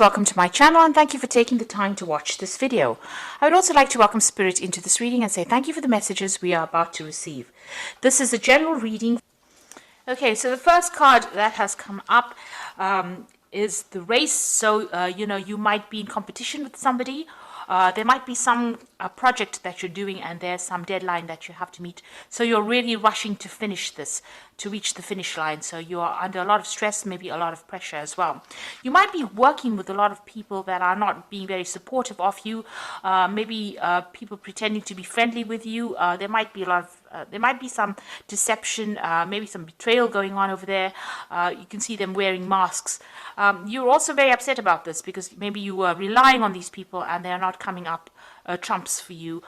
Welcome to my channel and thank you for taking the time to watch this video. I would also like to welcome Spirit into this reading and say thank you for the messages we are about to receive. This is a general reading. Okay, so the first card that has come up is the race. So, you might be in competition with somebody. There might be some project that you're doing and there's some deadline that you have to meet. So you're really rushing to finish this, to reach the finish line. So you are under a lot of stress, maybe a lot of pressure as well. You might be working with a lot of people that are not being very supportive of you. Maybe people pretending to be friendly with you. There might be there might be some deception, maybe some betrayal going on over there. You can see them wearing masks. You're also very upset about this because maybe you were relying on these people and they're not coming up trumps for you.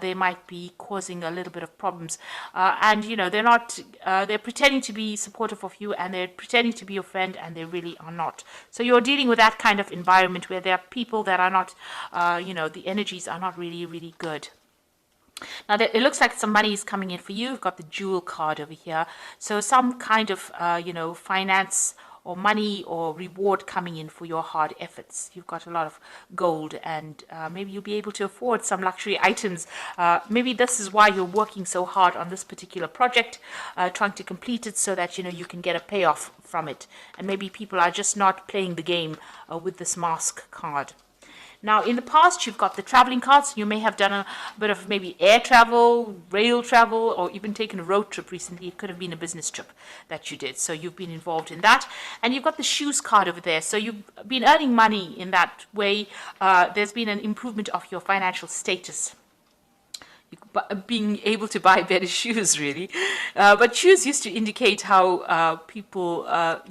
They might be causing a little bit of problems, and they're pretending to be supportive of you and they're pretending to be your friend and they really are not. So you're dealing with that kind of environment where there are people that are not, the energies are not really good. Now, it looks like some money is coming in for you. You've got the Jewel card over here. So some kind of, finance or money or reward coming in for your hard efforts. You've got a lot of gold and maybe you'll be able to afford some luxury items. Maybe this is why you're working so hard on this particular project, trying to complete it so that, you can get a payoff from it. And maybe people are just not playing the game with this mask card. Now, in the past, you've got the traveling cards. You may have done a bit of maybe air travel, rail travel, or even taken a road trip recently. It could have been a business trip that you did. So you've been involved in that. And you've got the shoes card over there. So you've been earning money in that way. There's been an improvement of your financial status. Being able to buy better shoes, really. But shoes used to indicate how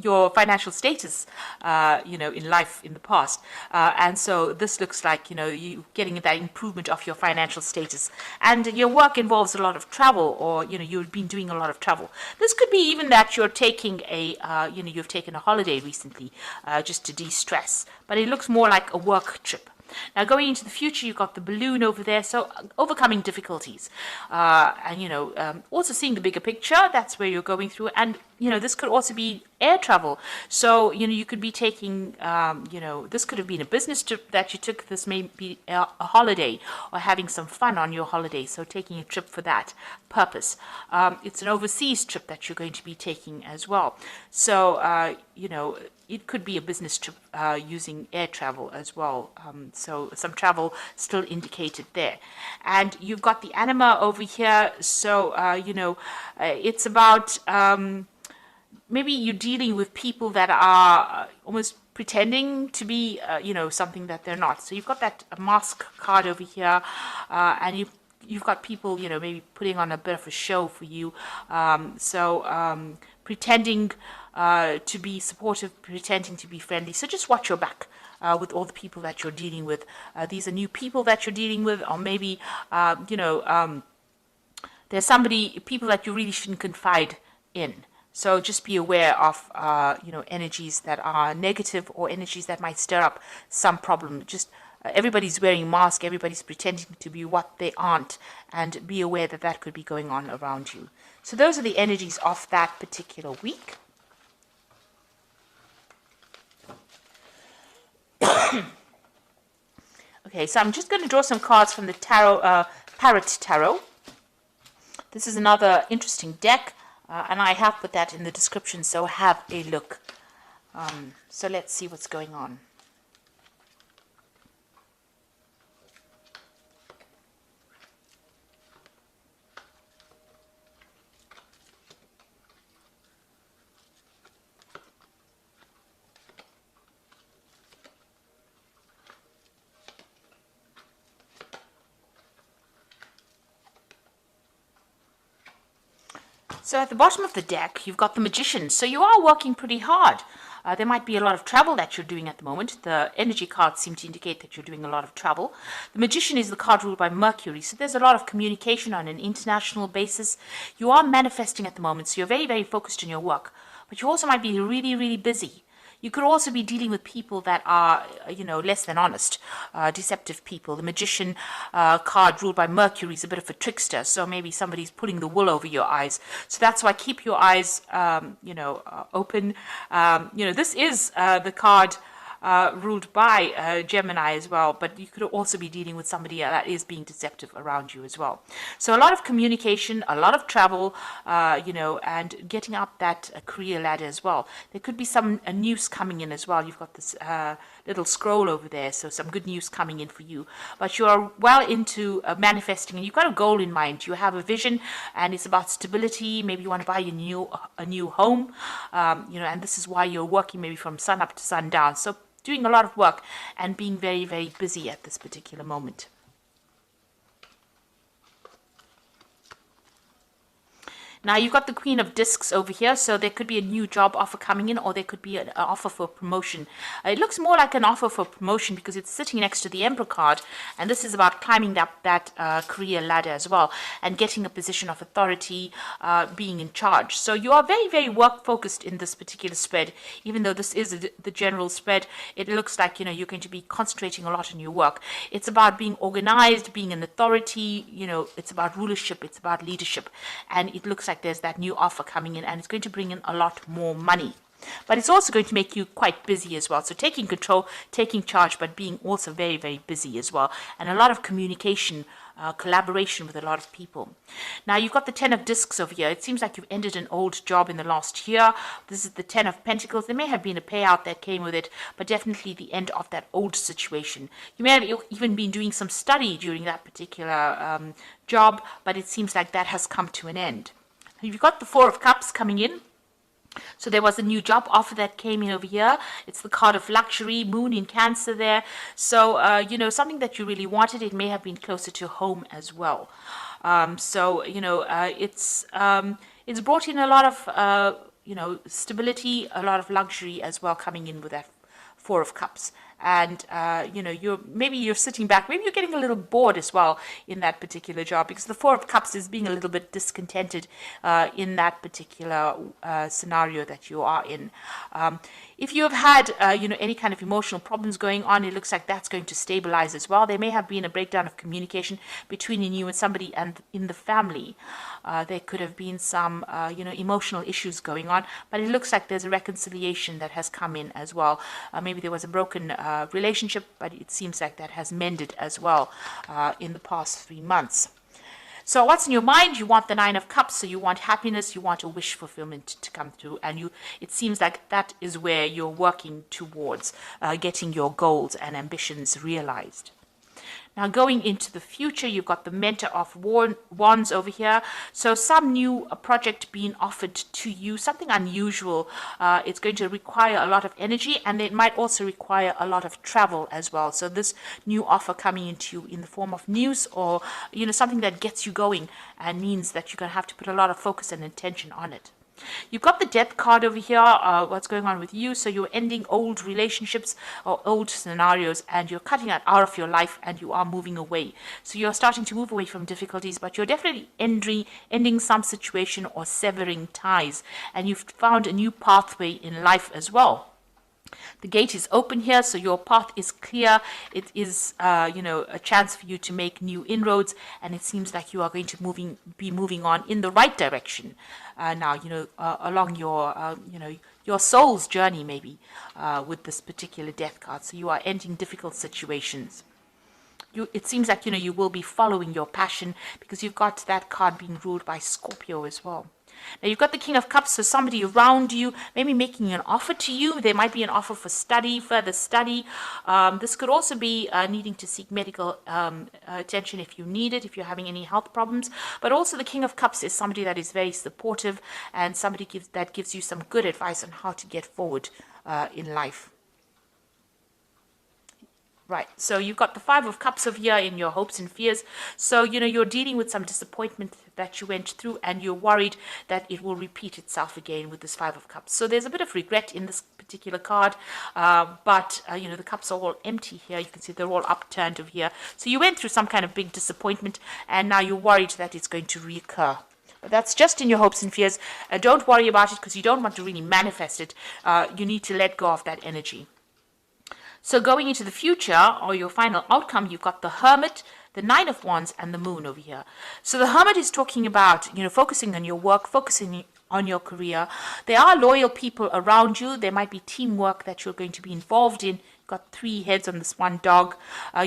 your financial status, in life in the past. And so this looks like, you getting that improvement of your financial status. And your work involves a lot of travel, or, you've been doing a lot of travel. This could be even that you're taking you've taken a holiday recently just to de-stress. But it looks more like a work trip. Now, going into the future, you've got the balloon over there, so overcoming difficulties. Also seeing the bigger picture, that's where you're going through. And, this could also be air travel. So, you could be taking, this could have been a business trip that you took. This may be a holiday or having some fun on your holiday. So taking a trip for that purpose. It's an overseas trip that you're going to be taking as well. So, it could be a business trip using air travel as well. So some travel still indicated there. And you've got the anima over here. So, it's about maybe you're dealing with people that are almost pretending to be, something that they're not. So you've got that mask card over here, and you've got people, maybe putting on a bit of a show for you. Pretending to be supportive, pretending to be friendly. So just watch your back with all the people that you're dealing with. These are new people that you're dealing with, or maybe, there's people that you really shouldn't confide in. So just be aware of, energies that are negative or energies that might stir up some problem. Just everybody's wearing masks, everybody's pretending to be what they aren't, and be aware that that could be going on around you. So those are the energies of that particular week. Okay, so I'm just going to draw some cards from the tarot, Parrot Tarot. This is another interesting deck, and I have put that in the description, so have a look. So let's see what's going on. So at the bottom of the deck, you've got the Magician. So you are working pretty hard. There might be a lot of travel that you're doing at the moment. The energy cards seem to indicate that you're doing a lot of travel. The Magician is the card ruled by Mercury. So there's a lot of communication on an international basis. You are manifesting at the moment. So you're very, very focused on your work. But you also might be really busy. You could also be dealing with people that are, less than honest, deceptive people. The Magician card ruled by Mercury is a bit of a trickster, so maybe somebody's pulling the wool over your eyes. So that's why keep your eyes, open. This is the card ruled by Gemini as well, but you could also be dealing with somebody that is being deceptive around you as well. So a lot of communication, a lot of travel, and getting up that career ladder as well. There could be some news coming in as well. You've got this little scroll over there, so some good news coming in for you. But you are well into manifesting, and you've got a goal in mind. You have a vision, and it's about stability. Maybe you want to buy a new home, and this is why you're working maybe from sun up to sundown. So doing a lot of work and being very, very busy at this particular moment. Now you've got the Queen of Discs over here, so there could be a new job offer coming in, or there could be an offer for promotion. It looks more like an offer for promotion because it's sitting next to the Emperor card, and this is about climbing up that career ladder as well, and getting a position of authority, being in charge. So you are very, very work focused in this particular spread. Even though this is the general spread, it looks like you're going to be concentrating a lot on your work. It's about being organized, being an authority. It's about rulership, it's about leadership, and it looks like there's that new offer coming in, and it's going to bring in a lot more money. But it's also going to make you quite busy as well. So taking control, taking charge, but being also very, very busy as well. And a lot of communication, collaboration with a lot of people. Now you've got the 10 of Discs over here. It seems like you've ended an old job in the last year. This is the 10 of Pentacles. There may have been a payout that came with it, but definitely the end of that old situation. You may have even been doing some study during that particular job, but it seems like that has come to an end. You've got the 4 of Cups coming in. So there was a new job offer that came in over here. It's the card of luxury, moon in Cancer there. So, something that you really wanted. It may have been closer to home as well. It's brought in a lot of, stability, a lot of luxury as well coming in with that 4 of Cups. And you're sitting back, maybe you're getting a little bored as well in that particular job, because the 4 of Cups is being a little bit discontented in that particular scenario that you are in. If you have had any kind of emotional problems going on, it looks like that's going to stabilize as well. There may have been a breakdown of communication between you and somebody and in the family. There could have been some emotional issues going on, but it looks like there's a reconciliation that has come in as well. Maybe there was a broken relationship, but it seems like that has mended as well in the past 3 months. So what's in your mind? You want the 9 of Cups, so you want happiness, you want a wish fulfillment to come through, and it seems like that is where you're working towards getting your goals and ambitions realized. Now going into the future, you've got the Mentor of Wands over here. So some new project being offered to you, something unusual. It's going to require a lot of energy, and it might also require a lot of travel as well. So this new offer coming into you in the form of news, or something that gets you going and means that you're going to have to put a lot of focus and attention on it. You've got the Death card over here, what's going on with you. So you're ending old relationships or old scenarios, and you're cutting that out of your life, and you are moving away. So you're starting to move away from difficulties, but you're definitely ending some situation or severing ties, and you've found a new pathway in life as well. The gate is open here, so your path is clear. It is, a chance for you to make new inroads, and it seems like you are going to be moving on in the right direction now. Along your soul's journey, maybe with this particular Death card. So you are ending difficult situations. It seems like you will be following your passion, because you've got that card being ruled by Scorpio as well. Now you've got the King of Cups, so somebody around you maybe making an offer to you. There might be an offer for further study. This could also be needing to seek medical attention if you need it, if you're having any health problems. But also the King of Cups is somebody that is very supportive, and somebody that gives you some good advice on how to get forward in life. Right, so you've got the 5 of Cups over here in your hopes and fears. So, you're dealing with some disappointment that you went through, and you're worried that it will repeat itself again with this 5 of Cups. So there's a bit of regret in this particular card, but the cups are all empty here. You can see they're all upturned over here. So you went through some kind of big disappointment, and now you're worried that it's going to reoccur. But that's just in your hopes and fears. Don't worry about it, because you don't want to really manifest it. You need to let go of that energy. So going into the future, or your final outcome, you've got the Hermit, the 9 of Wands, and the Moon over here. So the Hermit is talking about, focusing on your work, focusing on your career. There are loyal people around you. There might be teamwork that you're going to be involved in got 3 heads on this one dog.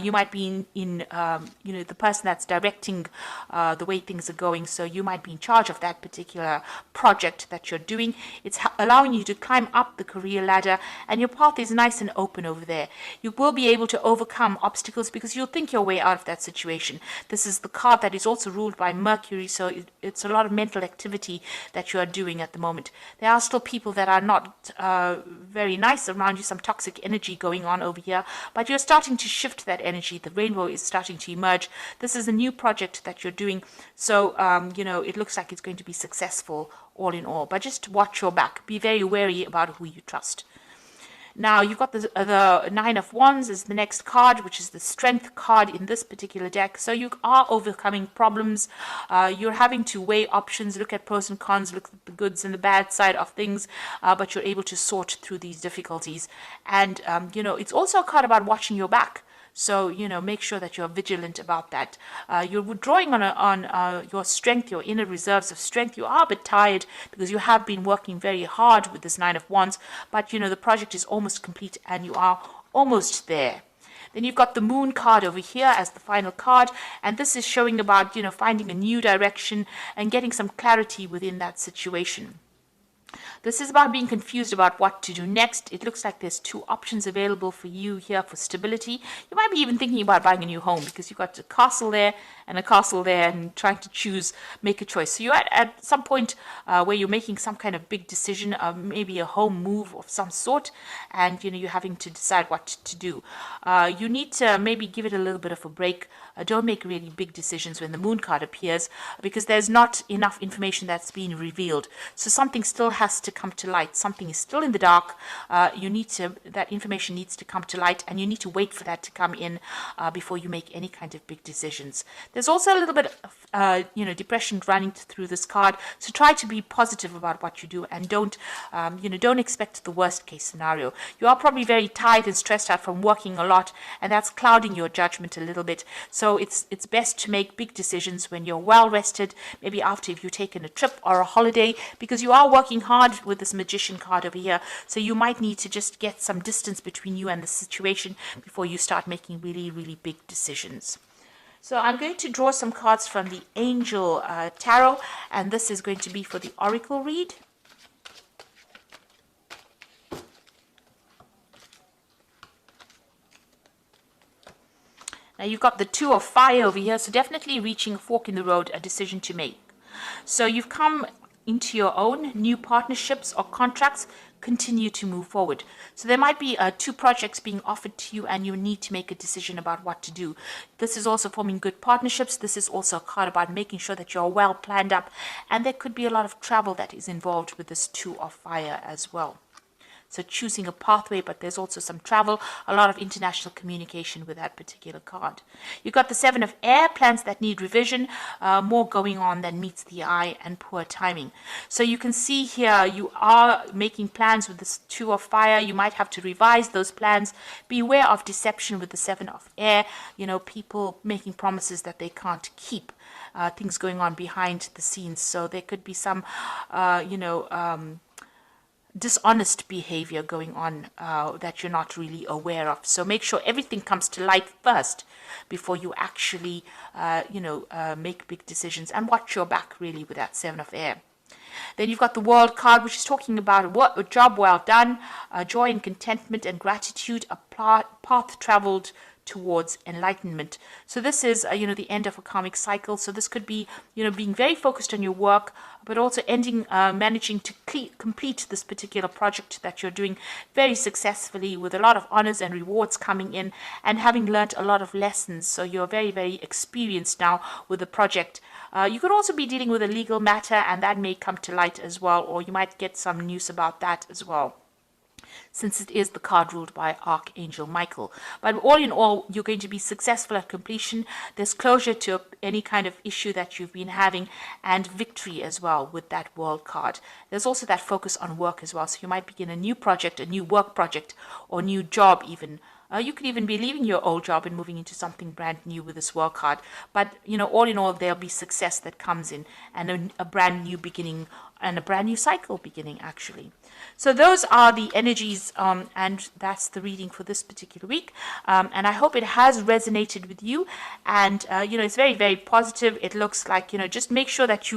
You might be the person that's directing the way things are going. So you might be in charge of that particular project that you're doing. It's allowing you to climb up the career ladder, and your path is nice and open over there. You will be able to overcome obstacles because you'll think your way out of that situation. This is the card that is also ruled by Mercury, so it's a lot of mental activity that you are doing at the moment. There are still people that are not very nice around you, some toxic energy going on over here, but you're starting to shift that energy. The rainbow is starting to emerge. This is a new project that you're doing, so it looks like it's going to be successful all in all, but just watch your back. Be very wary about who you trust. Now, you've got the Nine of Wands is the next card, which is the Strength card in this particular deck. So you are overcoming problems. You're having to weigh options, look at pros and cons, look at the goods and the bad side of things, but you're able to sort through these difficulties. And, it's also a card about watching your back. So, make sure that you're vigilant about that. You're withdrawing on your strength, your inner reserves of strength. You are a bit tired because you have been working very hard with this Nine of Wands, but, the project is almost complete and you are almost there. Then you've got the Moon card over here as the final card, and this is showing about, finding a new direction and getting some clarity within that situation. This is about being confused about what to do next. It looks like there's 2 options available for you here for stability. You might be even thinking about buying a new home because you've got a castle there and a castle there and trying to make a choice. So you're at some point where you're making some kind of big decision, maybe a home move of some sort, and you're having to decide what to do. You need to maybe give it a little bit of a break. Don't make really big decisions when the Moon card appears because there's not enough information that's being revealed. So something still has to come to light. Something is still in the dark. That information needs to come to light, and you need to wait for that to come in before you make any kind of big decisions. There's also a little bit of depression running through this card. So try to be positive about what you do, and don't expect the worst case scenario. You are probably very tired and stressed out from working a lot, and that's clouding your judgment a little bit. So it's best to make big decisions when you're well rested, maybe after if you've taken a trip or a holiday, because you are working hard with this Magician card over here. So you might need to just get some distance between you and the situation before you start making really, really big decisions. So I'm going to draw some cards from the Angel Tarot, and this is going to be for the Oracle read. Now you've got the Two of Fire over here, so definitely reaching a fork in the road, a decision to make. So you've come into your own, new partnerships or contracts continue to move forward. So there might be 2 projects being offered to you and you need to make a decision about what to do. This is also forming good partnerships. This is also a card about making sure that you're well planned up, and there could be a lot of travel that is involved with this Two of Fire as well. So choosing a pathway, but there's also some travel, a lot of international communication with that particular card. You've got the Seven of Air, plans that need revision, more going on than meets the eye, and poor timing. So you can see here you are making plans with this Two of Fire. You might have to revise those plans. Beware of deception with the Seven of Air. People making promises that they can't keep. Things going on behind the scenes. So there could be some, dishonest behavior going on that you're not really aware of. So make sure everything comes to light first before you actually, make big decisions, and watch your back really with that Seven of Air. Then you've got the World card, which is talking about a job well done, joy and contentment and gratitude, a path traveled towards enlightenment. So this is, the end of a karmic cycle. So this could be, being very focused on your work, but also managing to complete this particular project that you're doing very successfully with a lot of honors and rewards coming in, and having learned a lot of lessons. So you're very, very experienced now with the project. You could also be dealing with a legal matter, and that may come to light as well, or you might get some news about that as well, since it is the card ruled by Archangel Michael. But all in all, you're going to be successful at completion. There's closure to any kind of issue that you've been having, and victory as well with that World card. There's also that focus on work as well. So you might begin a new project, a new work project, or new job even. You could even be leaving your old job and moving into something brand new with this World card. But, all in all, there'll be success that comes in, and a brand new beginning and a brand new cycle beginning, actually. So those are the energies, and that's the reading for this particular week. And I hope it has resonated with you. And, it's very, very positive. It looks like, just make sure that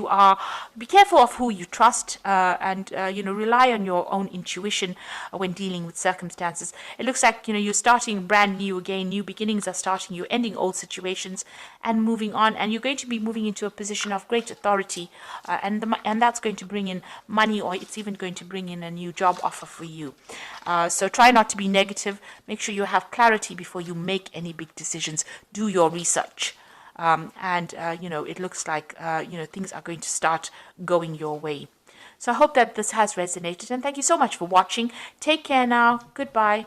be careful of who you trust, and, rely on your own intuition when dealing with circumstances. It looks like, you're starting brand new again. New beginnings are starting. You're ending old situations and moving on. And you're going to be moving into a position of great authority, and that's going to bring in money, or it's even going to bring in a new job offer for you. So try not to be negative. Make sure you have clarity before you make any big decisions. Do your research. It looks like, things are going to start going your way. So I hope that this has resonated, and thank you so much for watching. Take care now. Goodbye.